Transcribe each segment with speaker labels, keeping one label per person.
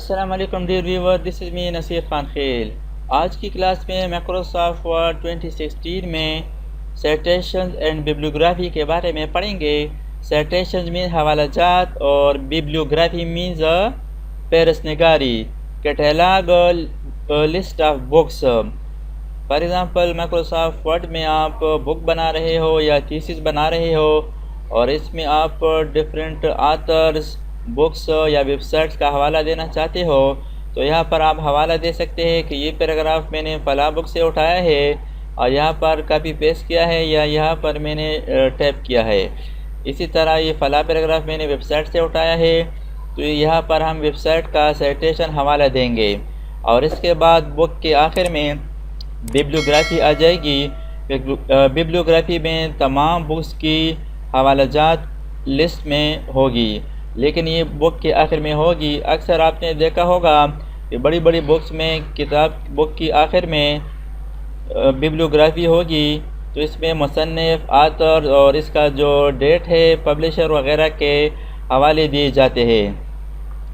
Speaker 1: अस्सलाम वालेकुम dear viewer, this is me Nasir Khan Khel. आज की क्लास में माइक्रोसॉफ्ट वर्ड 2016 में साइटेशंस एंड बिब्लियोग्राफी के बारे में पढ़ेंगे। साइटेशंस मीन हवाला जात और बिब्लियोग्राफी मीन्स पेरसनगारी, catalogue, list of books. For example Microsoft Word में आप बुक बना रहे हो या थीसिस बना रहे हो और इसमें आप डिफरेंट आथर्स, बुक्स या वेबसाइट्स का हवाला देना चाहते हो, तो यहाँ पर आप हवाला दे सकते हैं कि ये पैराग्राफ मैंने फला बुक से उठाया है और यहाँ पर कॉपी पेस्ट किया है या यहाँ पर मैंने टाइप किया है। इसी तरह ये फला पैराग्राफ मैंने वेबसाइट से उठाया है, तो यहाँ पर हम वेबसाइट का साइटेशन हवाला देंगे और इसके बाद बुक के आखिर में बिब्लियोग्राफी आ जाएगी। बिब्लियोग्राफी में तमाम बुक्स की हवालाजात लिस्ट में होगी, लेकिन ये बुक के आखिर में होगी। अक्सर आपने देखा होगा कि बड़ी बड़ी बुक्स में किताब बुक की आखिर में बिब्लियोग्राफी होगी, तो इसमें मुसन्निफ, आथर और इसका जो डेट है, पब्लिशर वगैरह के हवाले दिए जाते हैं।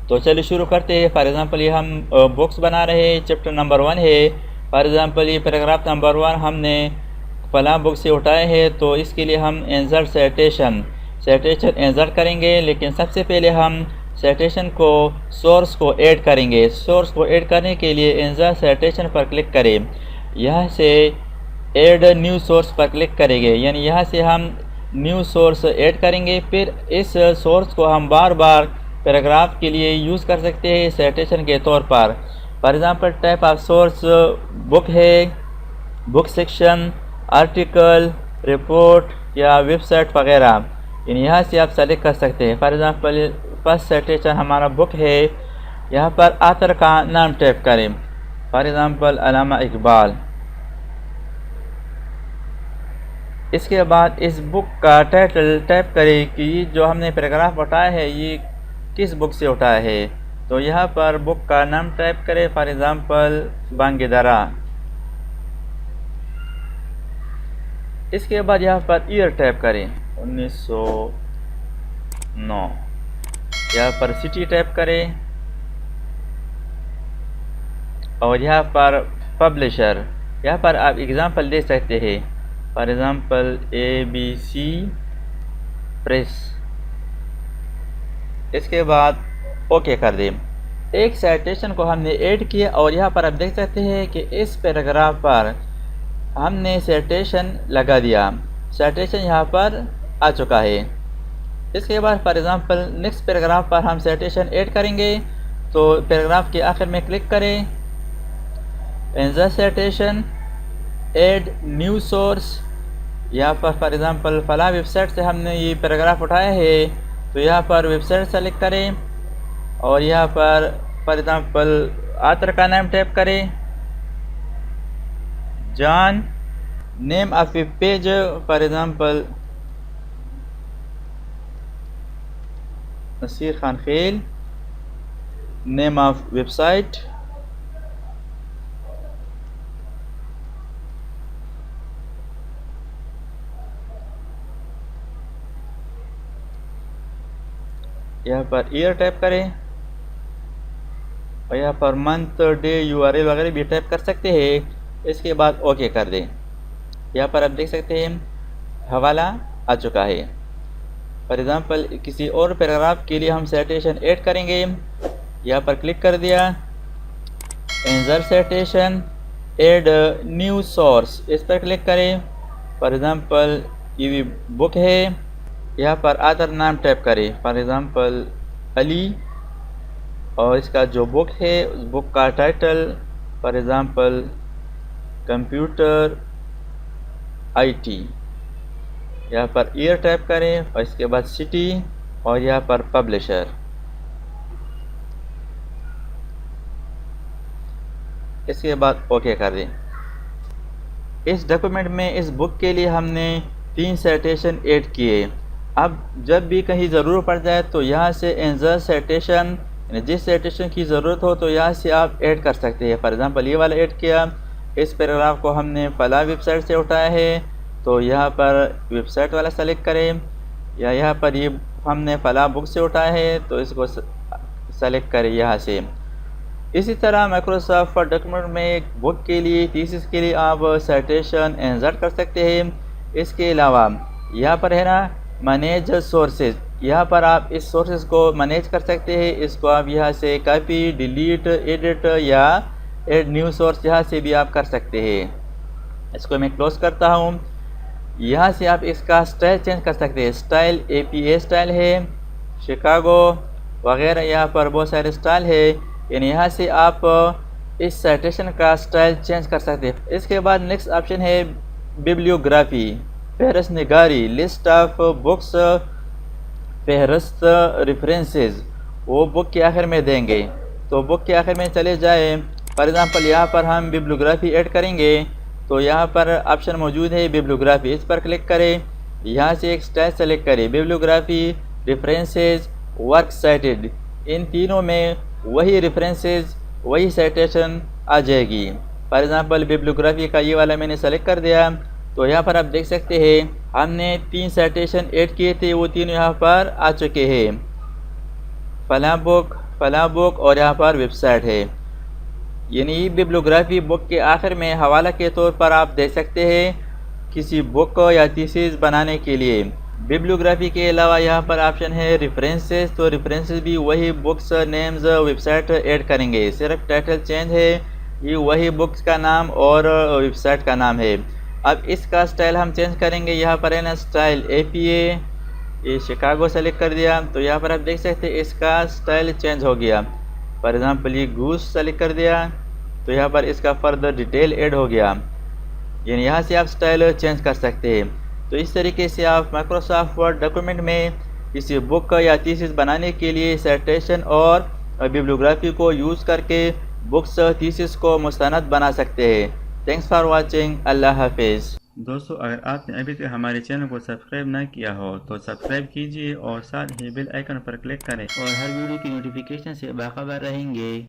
Speaker 1: तो चलिए शुरू करते हैं। फॉर एग्ज़ाम्पल ये हम बुक्स बना रहे हैं, चैप्टर नंबर 1 है। फॉर एग्ज़ाम्पल ये पैराग्राफ नंबर 1 हमने फलां बुक से उठाए हैं, तो इसके लिए हम इंसर्ट साइटेशन इंसर्ट करेंगे। लेकिन सबसे पहले हम साइटेशन को सोर्स को ऐड करेंगे। सोर्स को ऐड करने के लिए इंसर्ट साइटेशन पर क्लिक करें, यहाँ से ऐड न्यू सोर्स पर क्लिक करेंगे, यानी यहाँ से हम न्यू सोर्स ऐड करेंगे। फिर इस सोर्स को हम बार बार पैराग्राफ के लिए यूज़ कर सकते हैं साइटेशन के तौर पर। For example type of source book है, बुक सेक्शन, आर्टिकल, रिपोर्ट या वेबसाइट वगैरह, यहाँ से आप सेलेक्ट कर सकते हैं। फॉर एग्ज़ाम्पल फर्स्ट साइटेशन हमारा बुक है, यहाँ पर आथर का नाम टाइप करें, फॉर एग्ज़ाम्पल अल्लामा इकबाल। इसके बाद इस बुक का टाइटल टाइप करें कि ये जो हमने पैराग्राफ उठाया है ये किस बुक से उठाया है, तो यहाँ पर बुक का नाम टाइप करें, फॉर एग्ज़ाम्पल बांगेदरा। इसके बाद यहाँ पर ईयर टाइप करें 1909, यहाँ पर सिटी टाइप करें और यहाँ पर पब्लिशर, यहाँ पर आप एग्ज़ाम्पल दे सकते हैं, फॉर एग्ज़ाम्पल ABC प्रेस। इसके बाद ओके कर दें। एक साइटेशन को हमने ऐड किया और यहाँ पर आप देख सकते हैं कि इस पैराग्राफ पर हमने साइटेशन लगा दिया, साइटेशन यहाँ पर आ चुका है। इसके बाद फॉर एग्ज़ाम्पल नेक्स्ट पैराग्राफ पर हम साइटेशन ऐड करेंगे, तो पैराग्राफ के आखिर में क्लिक करें, insert citation, add new source. यहाँ पर फॉर एग्ज़ाम्पल फला वेबसाइट से हमने ये पैराग्राफ उठाया है, तो यहाँ पर वेबसाइट सेलेक्ट करें और यहाँ पर फॉर एग्ज़ाम्पल आथर का नाम टाइप करें, John, name of a page, for example Nasir Khan Khel, name of website, यहाँ पर ईयर टाइप करें और यहाँ पर मंथ, डे, URL वगैरह भी टाइप कर सकते हैं। इसके बाद ओके कर दें। यहाँ पर आप देख सकते हैं हवाला आ चुका है। फॉर एग्ज़ाम्पल किसी और पैराग्राफ के लिए हम साइटेशन ऐड करेंगे, यहाँ पर क्लिक कर दिया, insert citation, add new source, इस पर क्लिक करें। फॉर एग्ज़ाम्पल ये बुक है, यहाँ पर आथर नाम टाइप करें, फॉर एग्ज़ाम्पल अली, और इसका जो बुक है उस बुक का title, for example computer IT। यहाँ पर ईयर टाइप करें और इसके बाद सिटी और यहाँ पर पब्लिशर। इसके बाद ओके कर दें। इस डॉक्यूमेंट में इस बुक के लिए हमने 3 साइटेशन ऐड किए। अब जब भी कहीं ज़रूरत पड़ जाए तो यहाँ से इंसर्ट साइटेशन, जिस साइटेशन की ज़रूरत हो तो यहाँ से आप ऐड कर सकते हैं। फॉर एग्ज़ाम्पल ये वाला ऐड किया, इस पैराग्राफ को हमने फला वेबसाइट से उठाया है, तो यहाँ पर वेबसाइट वाला सेलेक्ट करें, या यहाँ पर ये हमने फला बुक से उठाया है तो इसको सेलेक्ट करें यहाँ से। इसी तरह माइक्रोसॉफ्ट वर्ड डॉक्यूमेंट में एक बुक के लिए, थीसिस के लिए आप साइटेशन इंसर्ट कर सकते हैं। इसके अलावा यहाँ पर है ना मैनेज सोर्सेज, यहाँ पर आप इस सोर्सेज को मैनेज कर सकते हैं। इसको आप यहाँ से कॉपी, डिलीट, एडिट या एड न्यू सोर्स यहाँ से भी आप कर सकते हैं। इसको मैं क्लोज करता हूँ। यहाँ से आप इसका स्टाइल चेंज कर सकते हैं। स्टाइल APA स्टाइल है, शिकागो वगैरह, यहाँ पर बहुत सारे स्टाइल है। यानी यहाँ से आप इस साइटेशन का स्टाइल चेंज कर सकते हैं। इसके बाद नेक्स्ट ऑप्शन है बिब्लियोग्राफी, फहरस्त निगारी, लिस्ट ऑफ बुक्स, फहरस्त रेफरेंसेस, वो बुक के आखिर में देंगे। तो बुक के आखिर में चले जाए, फॉर एग्ज़ाम्पल यहाँ पर हम बिब्लियोग्राफी ऐड करेंगे तो यहाँ पर ऑप्शन मौजूद है बिब्लियोग्राफी, इस पर क्लिक करें। यहाँ से एक स्टाइल सेलेक्ट करें, बिब्लियोग्राफी, रेफरेंसेस, वर्क साइटेड, इन तीनों में वही रेफरेंसेस, वही साइटेशन आ जाएगी। फॉर एग्ज़ाम्पल बिब्लियोग्राफी का ये वाला मैंने सेलेक्ट कर दिया। तो यहाँ पर आप देख सकते हैं हमने 3 साइटेशन ऐड किए थे, वो तीनों यहाँ पर आ चुके हैं, फलां बुक और यहाँ पर वेबसाइट है। यानी बिब्लियोग्राफी बुक के आखिर में हवाला के तौर पर आप दे सकते हैं किसी बुक या थीसिस बनाने के लिए। बिब्लियोग्राफी के अलावा यहाँ पर ऑप्शन है रेफरेंसेस, तो रेफरेंसेस भी वही बुक्स नेम्स, वेबसाइट ऐड करेंगे, सिर्फ टाइटल चेंज है, ये वही बुक्स का नाम और वेबसाइट का नाम है। अब इसका स्टाइल हम चेंज करेंगे। यहाँ पर है ना स्टाइल APA, ये शिकागो सेलेक्ट कर दिया। तो यहाँ पर आप देख सकते हैं इसका स्टाइल चेंज हो गया। फॉर एग्ज़ाम्पल ये गूस सेलेक्ट कर दिया तो यहाँ पर इसका फर्दर डिटेल ऐड हो गया। यानी यहाँ से आप स्टाइल चेंज कर सकते हैं। तो इस तरीके से आप माइक्रोसॉफ्ट वर्ड डॉक्यूमेंट में किसी बुक या थीसिस बनाने के लिए साइटेशन और बिब्लियोग्राफी को यूज़ करके बुक्स थीसिस को मुस्तनद बना सकते हैं। Thanks for watching. अल्लाह हाफिज़। दोस्तों, अगर आपने अभी तक हमारे चैनल को सब्सक्राइब ना किया हो तो सब्सक्राइब कीजिए और साथ ही बेल आइकन पर क्लिक करें और हर वीडियो की नोटिफिकेशन से बाखबर रहेंगे।